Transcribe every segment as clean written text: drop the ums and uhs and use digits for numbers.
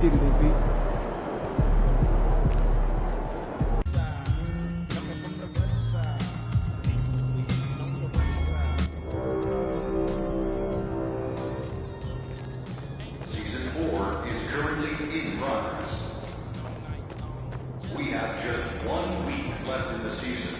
Season 4 is currently in progress. We have just 1 week left in the season.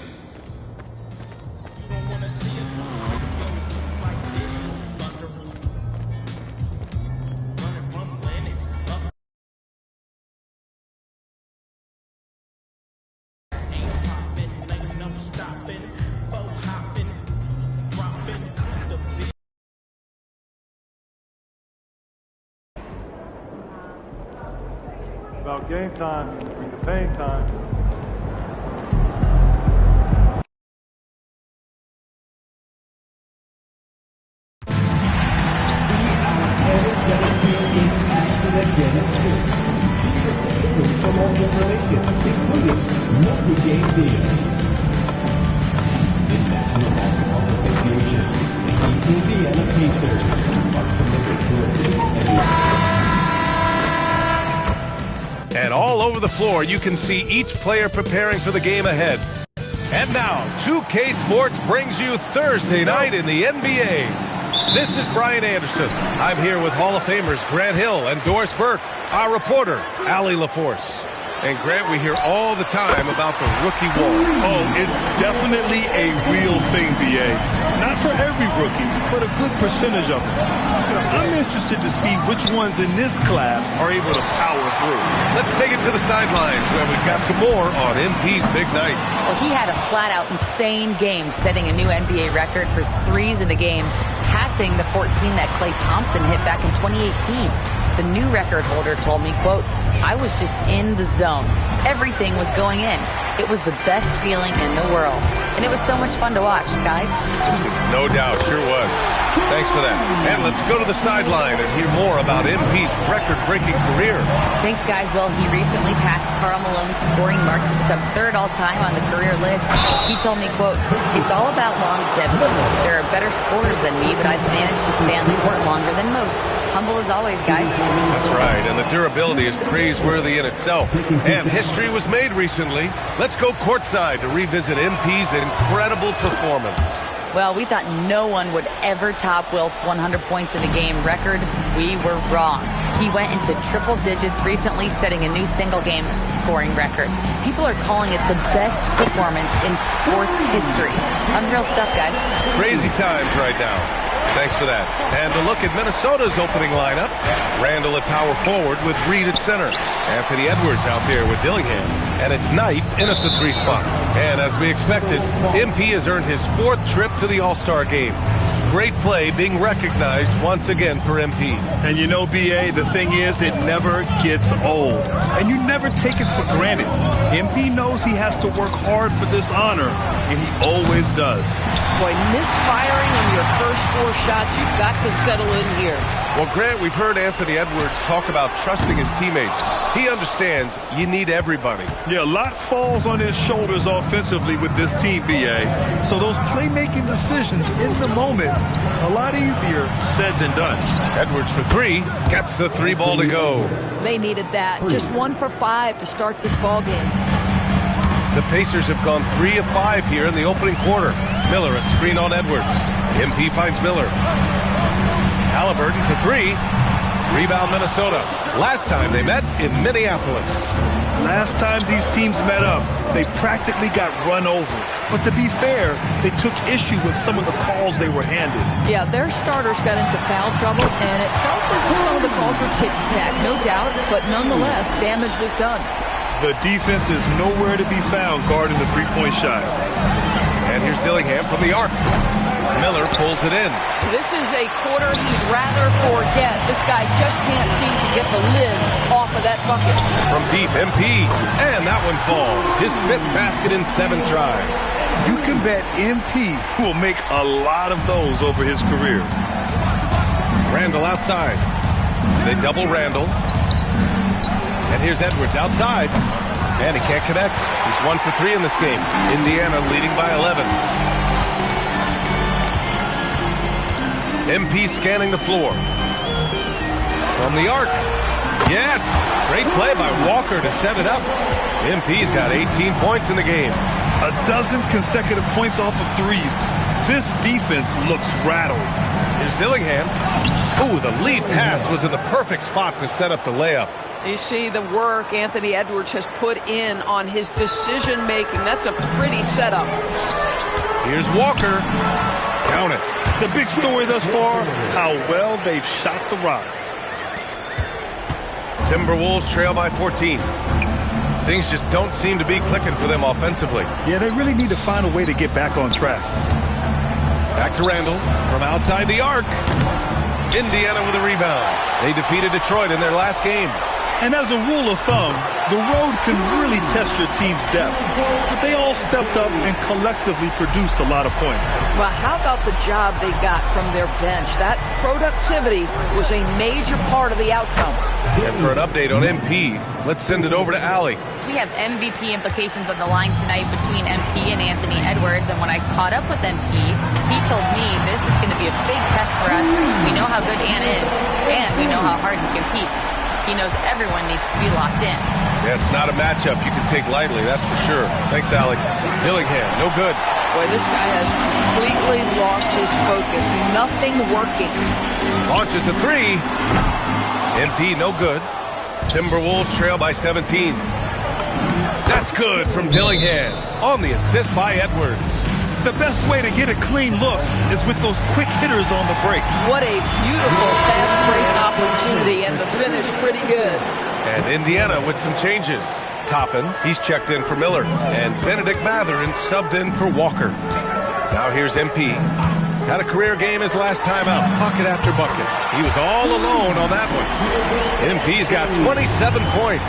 About game time, bring the pain time. From all information, including multi-game data. The National Basketball Association, the Indiana Pacers are committed to assist And all over the floor, you can see each player preparing for the game ahead. And now, 2K Sports brings you Thursday night in the NBA. This is Brian Anderson. I'm here with Hall of Famers Grant Hill and Doris Burke, our reporter, Allie LaForce. And Grant, we hear all the time about the rookie wall. Oh, it's definitely a real thing, BA. Not for every rookie, but a good percentage of them. I'm interested to see which ones in this class are able to power through. Let's take it to the sidelines where we've got some more on MP's big night. Well, he had a flat-out insane game, setting a new NBA record for threes in the game, passing the 14 that Klay Thompson hit back in 2018. The new record holder told me, quote, "I was just in the zone. Everything was going in. It was the best feeling in the world." And it was so much fun to watch, guys. No doubt, sure was. Thanks for that. And let's go to the sideline and hear more about MP's record-breaking career. Thanks, guys. Well, he recently passed Karl Malone's scoring mark to become third all-time on the career list. He told me, quote, "It's all about longevity. There are better scorers than me, but I've managed to stay on the court longer than most. Humble as always, guys." That's right, and the durability is praiseworthy in itself. And history was made recently. Let's go courtside to revisit MP's incredible performance. Well, we thought no one would ever top Wilt's 100 points in a game record. We were wrong. He went into triple digits recently, setting a new single-game scoring record. People are calling it the best performance in sports history. Unreal stuff, guys. Crazy times right now. Thanks for that. And a look at Minnesota's opening lineup. Randall at power forward with Reed at center. Anthony Edwards out there with Dillingham. And it's Knight in at the 3 spot. And as we expected, MP has earned his 4th trip to the All-Star game. Great play being recognized once again for MP. And you know, BA, the thing is, it never gets old. And you never take it for granted. MP knows he has to work hard for this honor, and he always does. Boy, misfiring on your first 4 shots, you've got to settle in here. Well, Grant, we've heard Anthony Edwards talk about trusting his teammates. He understands you need everybody. Yeah, a lot falls on his shoulders offensively with this team, BA. So those playmaking decisions in the moment, a lot easier said than done. Edwards for 3, gets the 3 ball to go. They needed that. Just 1 for 5 to start this ball game. The Pacers have gone 3 of 5 here in the opening quarter. Miller, a screen on Edwards. MP finds Miller. Halliburton for 3. Rebound Minnesota. Last time they met in Minneapolis. Last time these teams met up, they practically got run over. But to be fair, they took issue with some of the calls they were handed. Yeah, their starters got into foul trouble, and it felt as if some of the calls were tic-tac, no doubt, but nonetheless, damage was done. The defense is nowhere to be found guarding the three-point shot. And here's Dillingham from the arc. Miller pulls it in. This is a quarter he'd rather forget. This guy just can't seem to get the lid off of that bucket. From deep, MP. And that one falls. His 5th basket in 7 tries. You can bet MP will make a lot of those over his career. Randall outside. They double Randall. And here's Edwards outside. And he can't connect. He's 1 for 3 in this game. Indiana leading by 11. MP scanning the floor. From the arc. Yes! Great play by Walker to set it up. MP's got 18 points in the game. A dozen consecutive points off of threes. This defense looks rattled. Here's Dillingham. Ooh, the lead pass was in the perfect spot to set up the layup. You see the work Anthony Edwards has put in on his decision-making. That's a pretty setup. Here's Walker. Count it. The big story thus far, how well they've shot the rock. Timberwolves trail by 14. Things just don't seem to be clicking for them offensively. Yeah, they really need to find a way to get back on track. Back to Randall from outside the arc. Indiana with a rebound. They defeated Detroit in their last game. And as a rule of thumb, the road can really test your team's depth. But they all stepped up and collectively produced a lot of points. Well, how about the job they got from their bench? That productivity was a major part of the outcome. And for an update on MP, let's send it over to Allie. We have MVP implications on the line tonight between MP and Anthony Edwards, and when I caught up with MP, he told me this is going to be a big test for us. We know how good Ant is, and we know how hard he competes. He knows everyone needs to be locked in. Yeah, it's not a matchup you can take lightly, that's for sure. Thanks, Allie. Dillingham, no good. Boy, this guy has completely lost his focus. Nothing working. Launches a three. MP, no good. Timberwolves trail by 17. That's good from Dillingham on the assist by Edwards. The best way to get a clean look is with those quick hitters on the break. What a beautiful fast break opportunity, and the finish pretty good. And Indiana with some changes. Toppin, he's checked in for Miller, and Benedict Matherin subbed in for Walker. Now here's MP. Had a career game his last time out, bucket after bucket. He was all alone on that one. MP's got 27 points.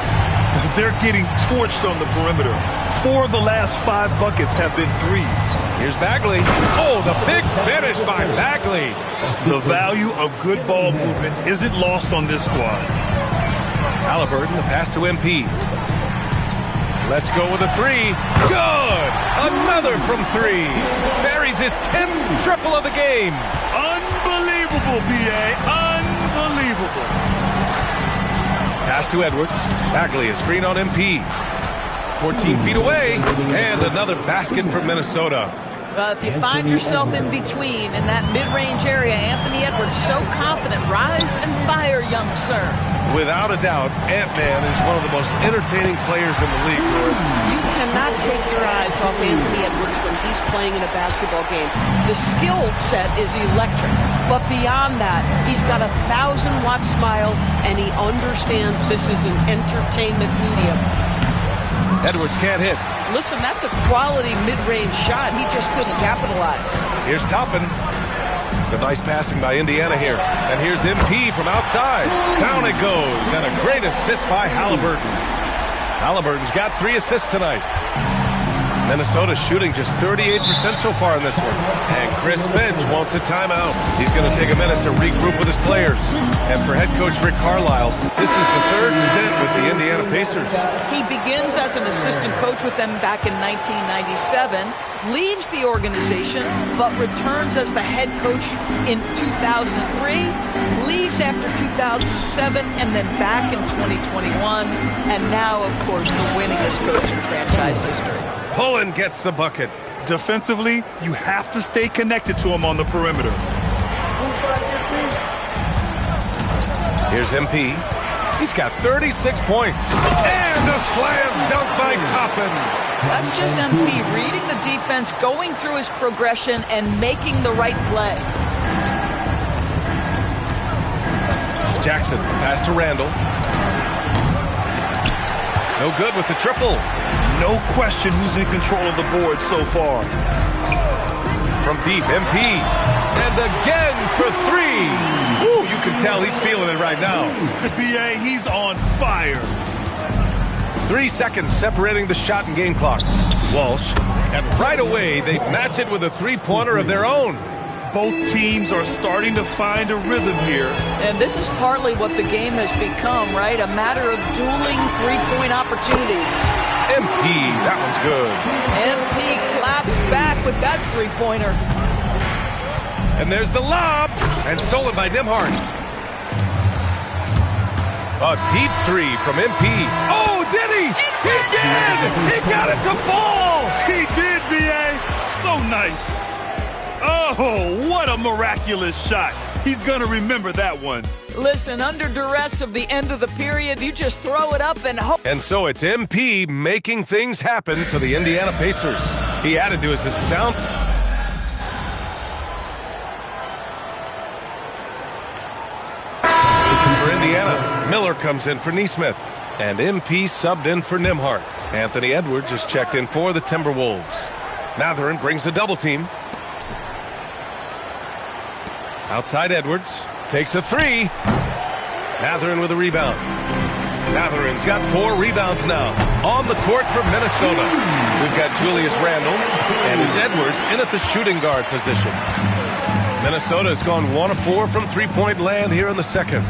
They're getting torched on the perimeter. 4 of the last 5 buckets have been threes. Here's Bagley. Oh, the big finish by Bagley. The value of good ball movement isn't lost on this squad. Halliburton, the pass to MP. Let's go with a three. Good! Another from 3. Buries his 10th triple of the game. Unbelievable, B.A. Unbelievable. Pass to Edwards. Bagley, a screen on MP. 14 feet away, and another basket for Minnesota. If you find yourself in between in that mid-range area, Anthony Edwards so confident. Rise and fire, young sir. Without a doubt, Ant-Man is one of the most entertaining players in the league, Lewis. You cannot take your eyes off Anthony Edwards when he's playing in a basketball game. The skill set is electric, but beyond that, he's got a 1,000-watt smile, and he understands this is an entertainment medium. Edwards can't hit. Listen, that's a quality mid-range shot. He just couldn't capitalize. Here's Toppin. Some nice passing by Indiana here. And here's MP from outside. Down it goes. And a great assist by Halliburton. Halliburton's got 3 assists tonight. Minnesota's shooting just 38% so far in this one. And Chris Finch wants a timeout. He's going to take a minute to regroup with his players. And for head coach Rick Carlisle, this is the 3rd stint with the Indiana Pacers. He begins as an assistant coach with them back in 1997, leaves the organization, but returns as the head coach in 2003, leaves after 2007, and then back in 2021, and now, of course, the winningest coach in franchise history. Pullen gets the bucket. Defensively, you have to stay connected to him on the perimeter. Here's MP. He's got 36 points. And a slam dunk by Toppin. That's just MP reading the defense, going through his progression, and making the right play. Jackson, pass to Randall. No good with the triple. No question who's in control of the board so far. From deep, MP. And again for 3. Woo, you can tell he's feeling it right now. The BA, he's on fire. 3 seconds separating the shot and game clocks. Walsh. And right away, they match it with a 3-pointer of their own. Both teams are starting to find a rhythm here. And this is partly what the game has become, right? A matter of dueling 3-point opportunities. MP, that one's good. MP claps back with that 3-pointer. And there's the lob. And stolen by Nimhart. A deep three from MP. Oh, did he? He did! He got it to fall! He did, B.A. So nice. Oh, what a miraculous shot. He's going to remember that one. Listen, under duress of the end of the period, you just throw it up and hope. And so it's MP making things happen for the Indiana Pacers. He added to his astound. For Indiana, Miller comes in for Neesmith. And MP subbed in for Nimhart. Anthony Edwards is checked in for the Timberwolves. Mathurin brings the double team. Outside Edwards. Takes a three. Mathurin with a rebound. Mathurin's got 4 rebounds now. On the court for Minnesota. We've got Julius Randle. And it's Edwards in at the shooting guard position. Minnesota has gone 1 of 4 from three-point land here in the second.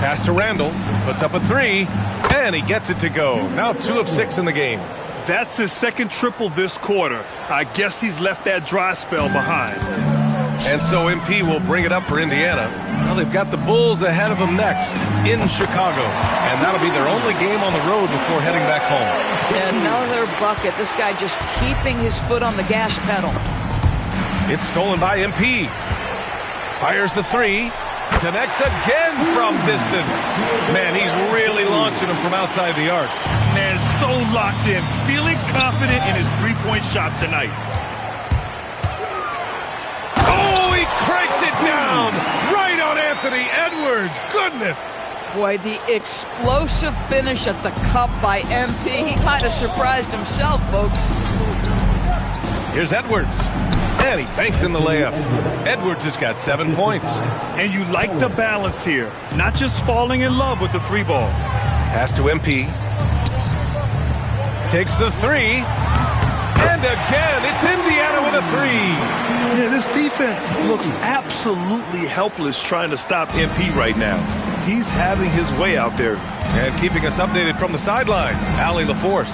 Pass to Randle. Puts up a 3. And he gets it to go. Now 2 of 6 in the game. That's his second triple this quarter. I guess he's left that dry spell behind. And so MP will bring it up for Indiana. Well, they've got the Bulls ahead of them next in Chicago. And that'll be their only game on the road before heading back home. And another bucket. This guy just keeping his foot on the gas pedal. It's stolen by MP. Fires the 3. Connects again from distance. Man, he's really launching him from outside the arc. Man, so locked in. Feeling confident in his three-point shot tonight. Oh, he cranks it down right on Anthony Edwards. Goodness. Boy, the explosive finish at the cup by MP. He kind of surprised himself, folks. Here's Edwards. And he banks in the layup. Edwards has got 7 points. And you like the balance here. Not just falling in love with the 3-ball. Pass to MP. Takes the 3. And again, it's Indiana with a 3. Yeah, this defense looks absolutely helpless trying to stop MP right now. He's having his way out there. And keeping us updated from the sideline, Allie LaForce.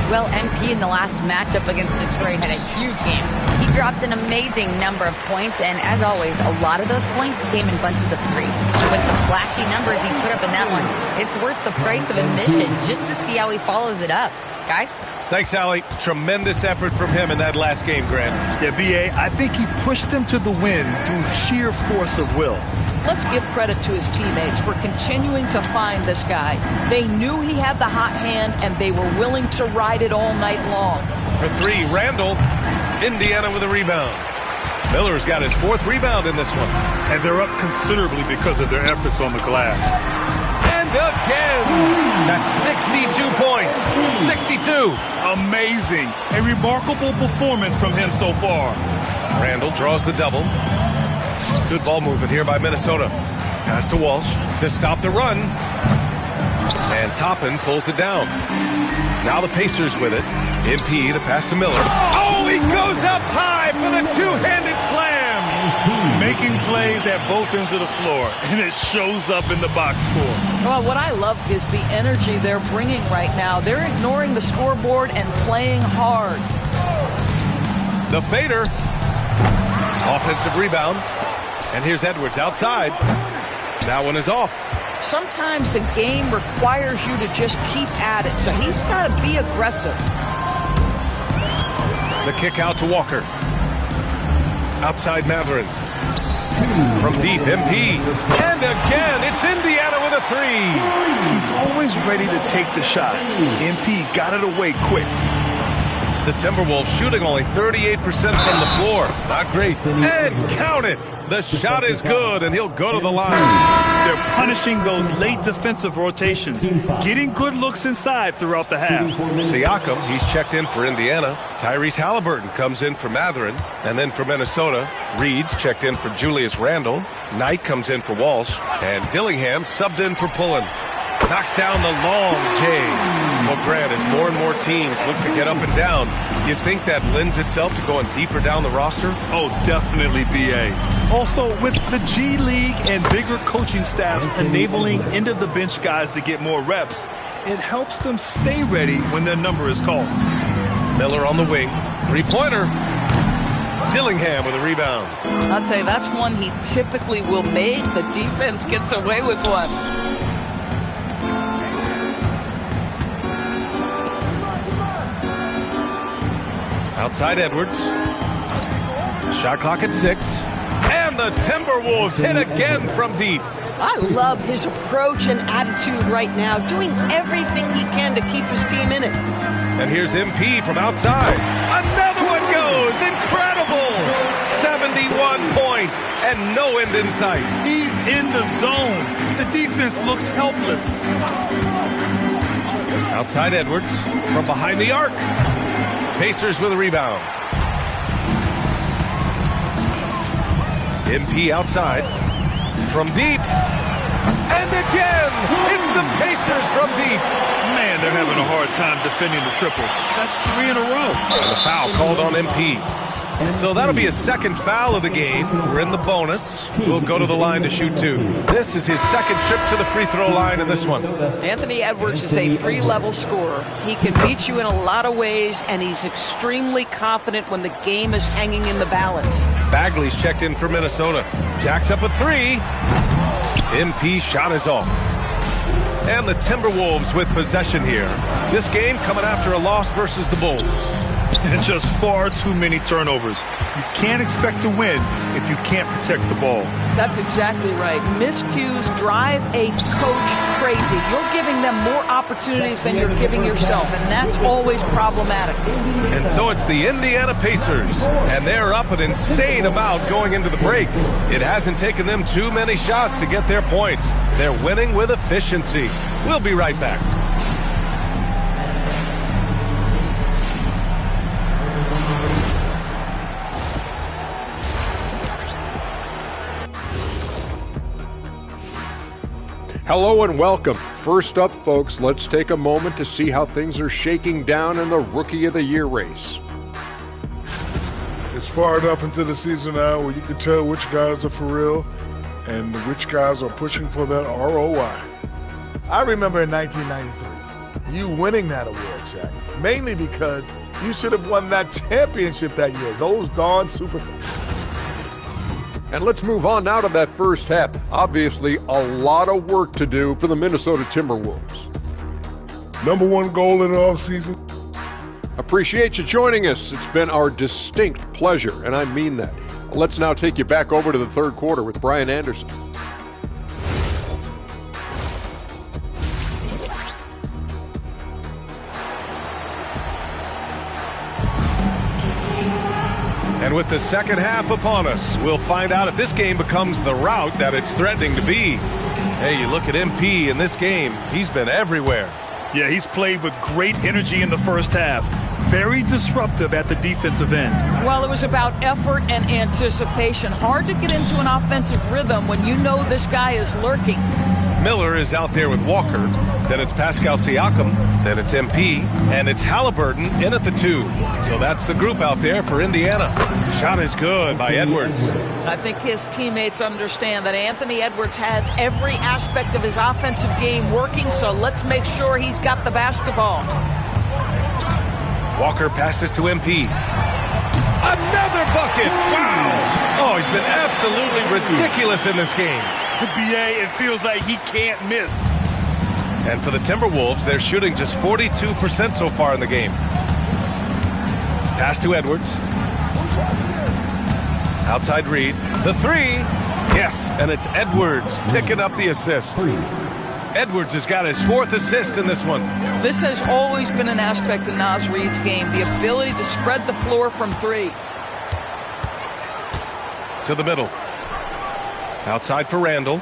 Well, MP in the last matchup against Detroit had a huge game. He dropped an amazing number of points, and as always, a lot of those points came in bunches of 3. With the flashy numbers he put up in that one, it's worth the price of admission just to see how he follows it up. Guys? Thanks, Allie. Tremendous effort from him in that last game, Grant. Yeah, B.A., I think he pushed them to the win through sheer force of will. Let's give credit to his teammates for continuing to find this guy. They knew he had the hot hand, and they were willing to ride it all night long. For 3, Randle. Indiana with a rebound. Miller's got his 4th rebound in this one. And they're up considerably because of their efforts on the glass. And again! That's 62 points. 62. Amazing. A remarkable performance from him so far. Randle draws the double. Good ball movement here by Minnesota. Pass to Walsh to stop the run. And Toppin pulls it down. Now the Pacers with it. MP to pass to Miller. Oh, he goes up high for the two-handed slam. Making plays at both ends of the floor, and it shows up in the box score. Well, what I love is the energy they're bringing right now. They're ignoring the scoreboard and playing hard. The fader. Offensive rebound. And here's Edwards outside. That one is off. Sometimes the game requires you to just keep at it, so he's got to be aggressive. The kick out to Walker. Outside Mathurin. From deep, MP. And again, it's Indiana with a 3. He's always ready to take the shot. MP got it away quick. The Timberwolves shooting only 38% from the floor. Not great. And count it. The shot is good, and he'll go to the line. They're punishing those late defensive rotations, getting good looks inside throughout the half. Siakam, he's checked in for Indiana. Tyrese Halliburton comes in for Mathurin. And then for Minnesota, Reed's checked in for Julius Randle. Knight comes in for Walsh. And Dillingham subbed in for Pullen. Knocks down the long J. Well, Grant, as more and more teams look to get up and down, you think that lends itself to going deeper down the roster? Oh, definitely, B.A. Also, with the G League and bigger coaching staffs enabling end-of-the-bench guys to get more reps, it helps them stay ready when their number is called. Miller on the wing. Three-pointer. Dillingham with a rebound. I'll tell you, that's one he typically will make. The defense gets away with one. Outside Edwards. Shot clock at 6. And the Timberwolves hit again from deep. I love his approach and attitude right now, doing everything he can to keep his team in it. And here's MP from outside. Another one goes. Incredible. 71 points and no end in sight. He's in the zone. The defense looks helpless. Outside Edwards from behind the arc. Pacers with a rebound. MP outside from deep. And again, it's the Pacers from deep. Man, they're having a hard time defending the triple. That's 3 in a row. And the foul called on MP. So that'll be his second foul of the game. We're in the bonus. We'll go to the line to shoot 2. This is his second trip to the free throw line in this one. Anthony Edwards is a 3-level scorer. He can beat you in a lot of ways, and he's extremely confident when the game is hanging in the balance. Bagley's checked in for Minnesota. Jacks up a 3. MP shot is off. And the Timberwolves with possession here. This game coming after a loss versus the Bulls. And just far too many turnovers. You can't expect to win if you can't protect the ball. That's exactly right. Miscues drive a coach crazy. You're giving them more opportunities than you're giving yourself, and that's always problematic. And so it's the Indiana Pacers, and they're up an insane amount going into the break. It hasn't taken them too many shots to get their points. They're winning with efficiency. We'll be right back. Hello and welcome. First up, folks, let's take a moment to see how things are shaking down in the Rookie of the Year race. It's far enough into the season now where you can tell which guys are for real and which guys are pushing for that ROI. I remember in 1993, you winning that award, Shaq, mainly because you should have won that championship that year. Those darn superstars. And let's move on now to that first half. Obviously, a lot of work to do for the Minnesota Timberwolves. Number one goal in the offseason. Appreciate you joining us. It's been our distinct pleasure, and I mean that. Let's now take you back over to the third quarter with Brian Anderson. And with the second half upon us, we'll find out if this game becomes the rout that it's threatening to be. Hey, you look at MP in this game, he's been everywhere. Yeah, he's played with great energy in the first half. Very disruptive at the defensive end. Well, it was about effort and anticipation. Hard to get into an offensive rhythm when you know this guy is lurking. Miller is out there with Walker. Then it's Pascal Siakam. Then it's MP. And it's Halliburton in at the 2. So that's the group out there for Indiana. Shot is good by Edwards. I think his teammates understand that Anthony Edwards has every aspect of his offensive game working, so let's make sure he's got the basketball. Walker passes to MP. Another bucket! Wow! Oh, he's been absolutely ridiculous in this game. BA, it feels like he can't miss. And for the Timberwolves, they're shooting just 42% so far in the game. Pass to Edwards. Outside Reed. The 3. Yes, and it's Edwards picking up the assist. Edwards has got his 4th assist in this one. This has always been an aspect of Naz Reid's game, the ability to spread the floor from 3. To the middle. Outside for Randall.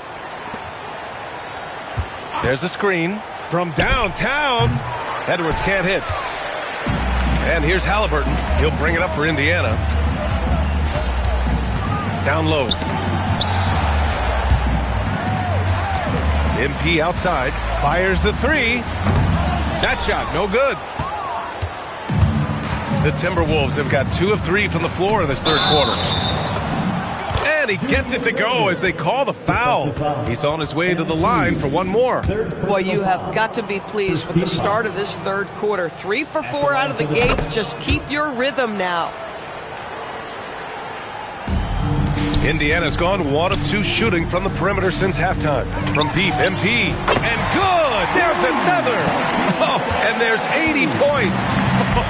There's a screen from downtown. Edwards can't hit. And here's Halliburton. He'll bring it up for Indiana. Down low. MP outside. Fires the 3. That shot, no good. The Timberwolves have got 2 of 3 from the floor in this third quarter. And he gets it to go as they call the foul. He's on his way to the line for one more. Boy, you have got to be pleased with the start of this third quarter. 3 for 4 out of the gate. Just keep your rhythm now. Indiana's gone 1 of 2 shooting from the perimeter since halftime. From deep, MP. And good! There's another! Oh, and there's 80 points.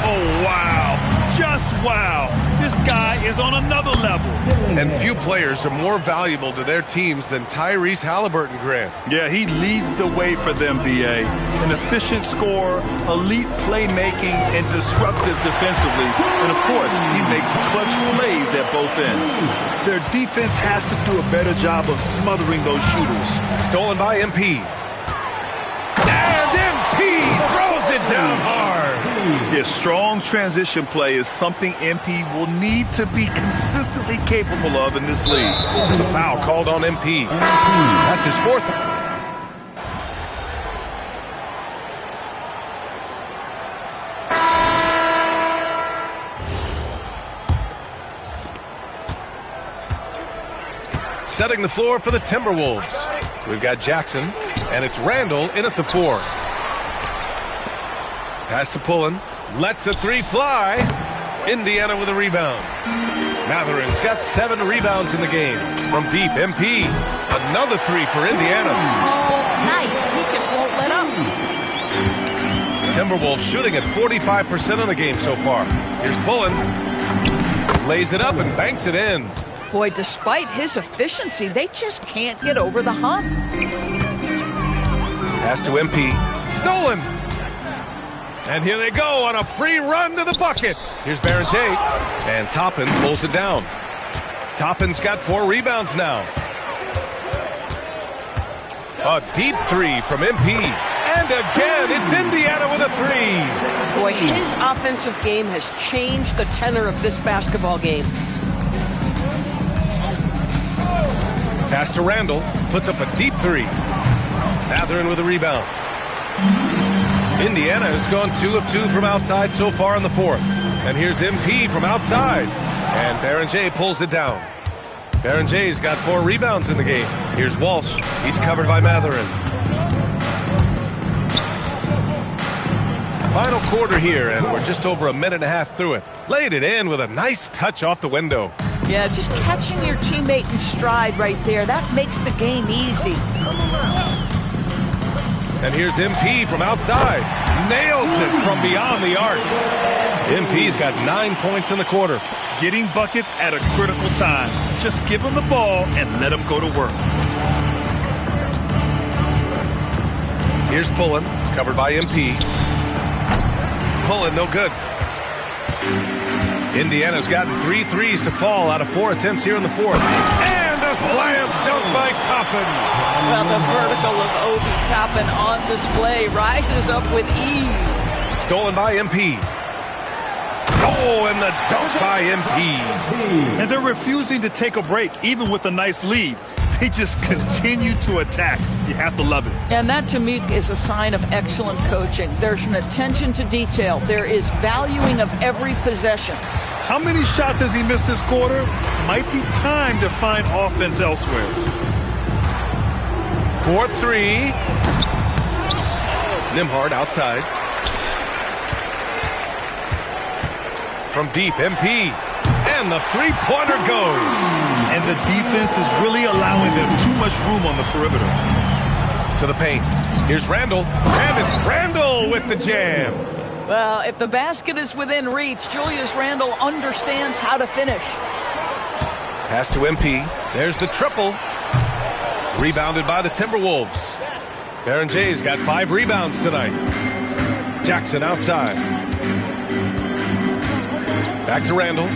Oh, wow. Just wow. This guy is on another level. And few players are more valuable to their teams than Tyrese Halliburton, Grant. Yeah, he leads the way for them, B.A. An efficient scorer, elite playmaking, and disruptive defensively. And, of course, he makes clutch plays at both ends. Their defense has to do a better job of smothering those shooters. Stolen by MP. And MP throws it down hard. His strong transition play is something MP will need to be consistently capable of in this league. The foul called on MP. That's his 4th. Setting the floor for the Timberwolves. We've got Jackson, and it's Randall in at the 4. Pass to Chilln. Lets a 3 fly. Indiana with a rebound. Matherin's got 7 rebounds in the game. From deep, MP. Another 3 for Indiana. All night. He just won't let up. Timberwolves shooting at 45% of the game so far. Here's Chilln. Lays it up and banks it in. Boy, despite his efficiency, they just can't get over the hump. Pass to MP. Stolen. And here they go on a free run to the bucket. Here's Baron J. And Toppin pulls it down. Toppin's got 4 rebounds now. A deep 3 from MP. And again, it's Indiana with a 3. Boy, his offensive game has changed the tenor of this basketball game. Pass to Randall. Puts up a deep 3. Matherin with a rebound. Indiana has gone 2 of 2 from outside so far in the 4th. And here's MP from outside. And Baron J pulls it down. Baron J's got 4 rebounds in the game. Here's Walsh. He's covered by Matherin. Final quarter here, and we're just over a minute and a half through it. Laid it in with a nice touch off the window. Yeah, just catching your teammate in stride right there. That makes the game easy. And here's MP from outside. Nails it from beyond the arc. MP's got 9 points in the quarter. Getting buckets at a critical time. Just give him the ball and let him go to work. Here's Chilln, covered by MP. Chilln, no good. Indiana's gotten 3 threes to fall out of 4 attempts here in the 4th. And a slam dunk by Toppin. Well, the vertical of Obi Toppin on display rises up with ease. Stolen by MP. Oh, and the dunk by MP. And they're refusing to take a break, even with a nice lead. They just continue to attack. You have to love it. And that, to me, is a sign of excellent coaching. There's an attention to detail. There is valuing of every possession. How many shots has he missed this quarter? Might be time to find offense elsewhere. 4-3. Nembhard outside. From deep, MP. And the three-pointer goes. And the defense is really allowing them too much room on the perimeter. To the paint. Here's Randall. And it's Randall with the jam. Well, if the basket is within reach, Julius Randle understands how to finish. Pass to MP. There's the triple. Rebounded by the Timberwolves. Baron J's got 5 rebounds tonight. Jackson outside. Back to Randall.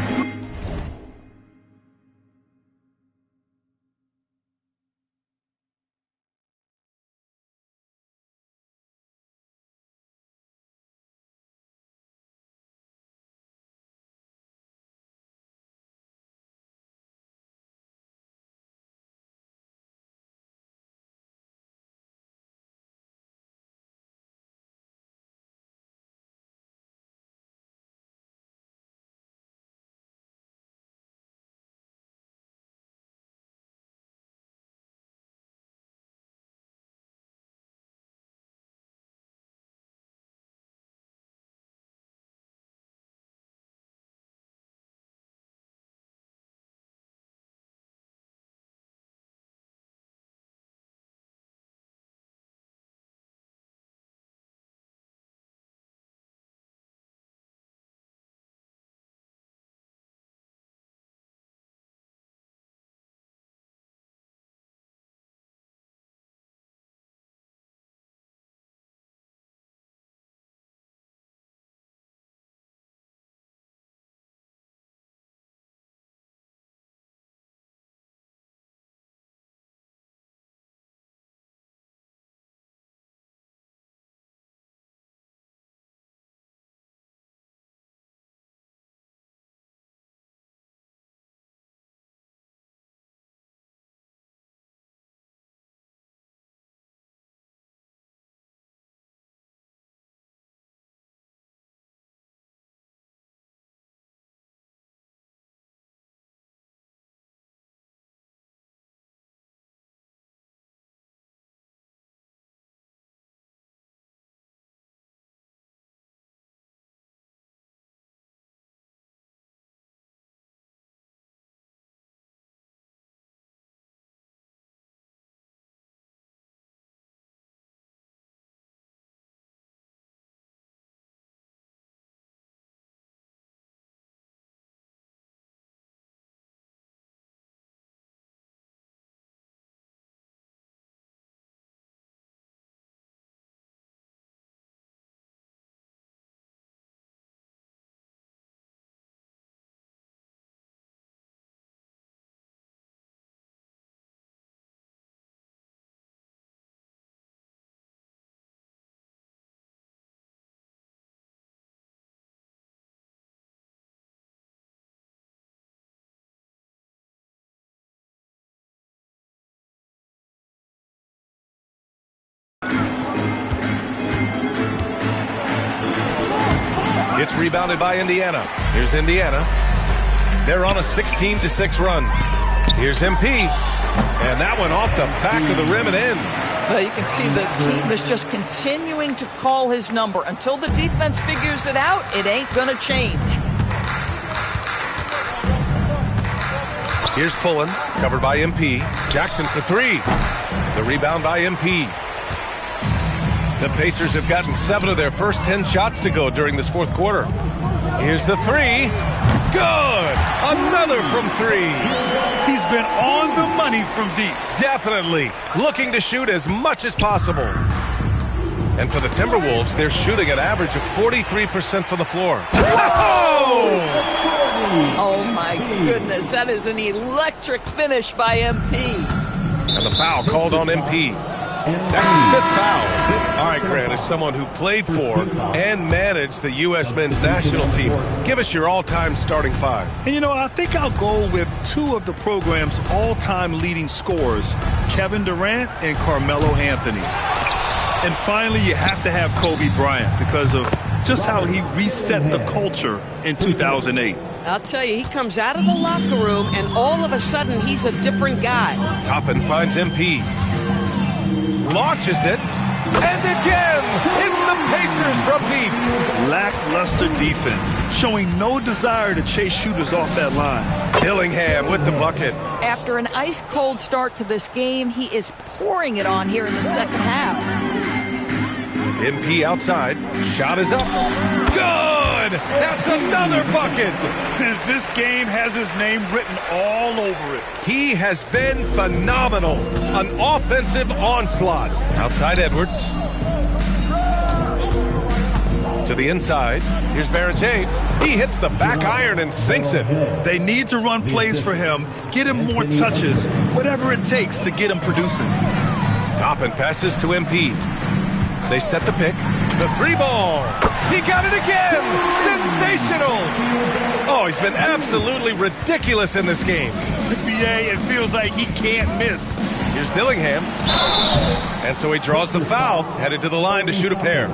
It's rebounded by Indiana. Here's Indiana. They're on a 16-6 run. Here's MP. And that one off the back of the rim and in. Well, you can see the team is just continuing to call his number. Until the defense figures it out, it ain't going to change. Here's Pullen, covered by MP. Jackson for three. The rebound by MP. The Pacers have gotten 7 of their first 10 shots to go during this fourth quarter. Here's the three. Good! Another from 3. He's been on the money from deep. Definitely. Looking to shoot as much as possible. And for the Timberwolves, they're shooting an average of 43% from the floor. Oh, my goodness. That is an electric finish by MP. And the foul called on MP. That's his 5th foul. All right, Grant, as someone who played for and managed the U.S. men's national team, give us your all-time starting 5. And, you know, I think I'll go with 2 of the program's all-time leading scorers, Kevin Durant and Carmelo Anthony. And finally, you have to have Kobe Bryant because of just how he reset the culture in 2008. I'll tell you, he comes out of the locker room, and all of a sudden, he's a different guy. Toppin finds MP. Launches it. And again, it's the Pacers from deep. Lackluster defense, showing no desire to chase shooters off that line. Dillingham with the bucket. After an ice-cold start to this game, he is pouring it on here in the second half. MP outside. Shot is up. Good! That's another bucket. This game has his name written all over it. He has been phenomenal. An offensive onslaught. Outside Edwards. To the inside. Here's Barrett-James. He hits the back iron and sinks it. They need to run plays for him, get him more touches, whatever it takes to get him producing. Toppin passes to MP. They set the pick. The 3-ball. He got it again. Sensational. Oh, he's been absolutely ridiculous in this game. BA, it feels like he can't miss. Here's Dillingham. And so he draws the foul, headed to the line to shoot a pair.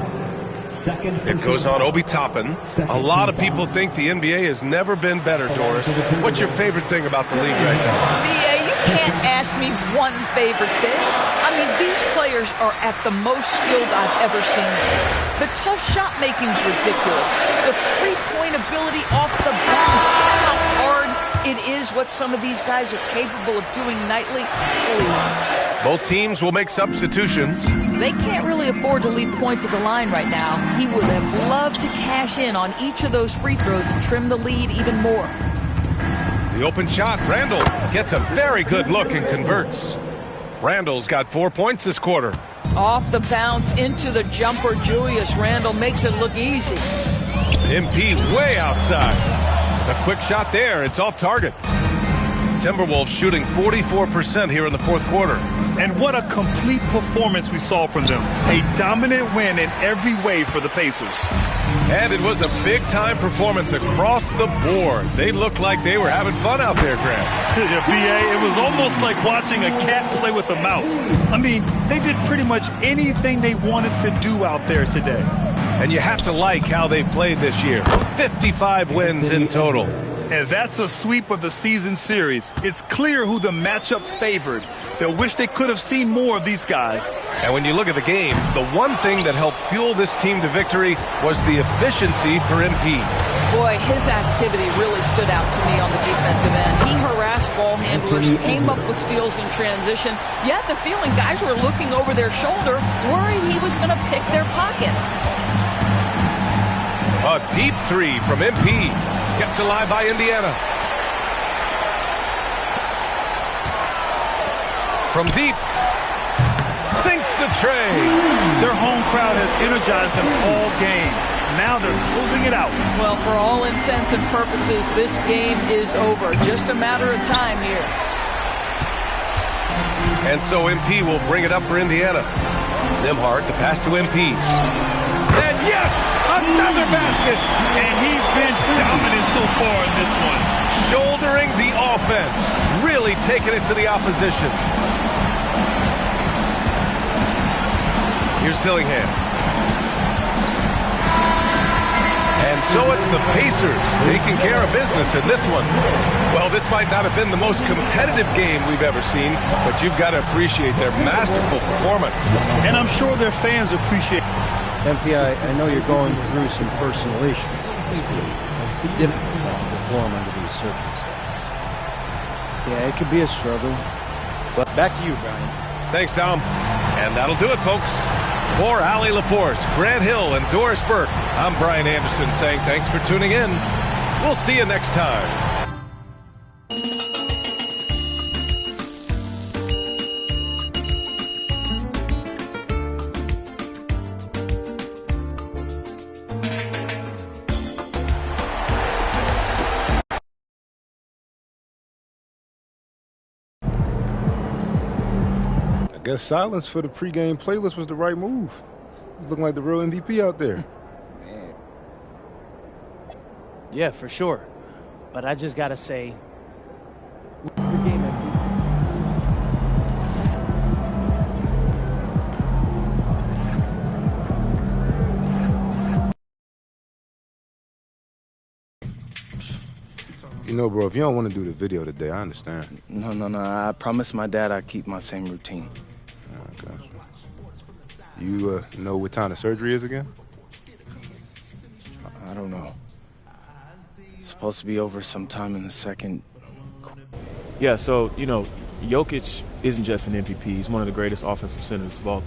It goes on Obi Toppin. A lot of people think the NBA has never been better, Doris. What's your favorite thing about the league right now? BA, you can't ask me one favorite thing. I mean, these players are at the most skilled I've ever seen them. The tough shot making's ridiculous. The three-point ability off the bounce, how hard it is, what some of these guys are capable of doing nightly. Please. Both teams will make substitutions. They can't really afford to leave points at the line right now. He would have loved to cash in on each of those free throws and trim the lead even more. The open shot, Randall gets a very good look and converts. Randall's got 4 points this quarter. Off the bounce into the jumper, Julius Randle makes it look easy. MP way outside. A quick shot there, it's off target. Timberwolves shooting 44% here in the fourth quarter. And what a complete performance we saw from them. A dominant win in every way for the Pacers. And it was a big-time performance across the board. They looked like they were having fun out there, Grant. Yeah, BA, it was almost like watching a cat play with a mouse. I mean, they did pretty much anything they wanted to do out there today. And you have to like how they played this year. 55 wins in total. And that's a sweep of the season series. It's clear who the matchup favored. They'll wish they could have seen more of these guys. And when you look at the game, the one thing that helped fuel this team to victory was the efficiency for MP. Boy, his activity really stood out to me on the defensive end. He harassed ball handlers, came up with steals in transition. You had the feeling guys were looking over their shoulder, worried he was going to pick their pocket. A deep three from MP, kept alive by Indiana. From deep, sinks the tray. Their home crowd has energized them all game. Now they're closing it out. Well, for all intents and purposes, this game is over. Just a matter of time here. And so MP will bring it up for Indiana. Nembhard, the pass to MP. And yes, another basket. And he's been dominant so far in this one. Shouldering the offense, really taking it to the opposition. Here's Dillingham. And so it's the Pacers taking care of business in this one. Well, this might not have been the most competitive game we've ever seen, but you've got to appreciate their masterful performance. And I'm sure their fans appreciate. MPI, I know you're going through some personal issues. It's difficult to perform under these circumstances. Yeah, it could be a struggle. But back to you, Brian. Thanks, Tom. And that'll do it, folks. For Allie LaForce, Grant Hill, and Doris Burke, I'm Brian Anderson saying thanks for tuning in. We'll see you next time. I guess silence for the pregame playlist was the right move. He's looking like the real MVP out there. Yeah, for sure. But I just gotta say, You know, bro, if you don't want to do the video today, I understand. No. I promised my dad I'd keep my same routine. Okay. You know what time the surgery is again? I don't know. It's supposed to be over sometime in the second. Yeah, so, you know, Jokic isn't just an MVP. He's one of the greatest offensive centers of all.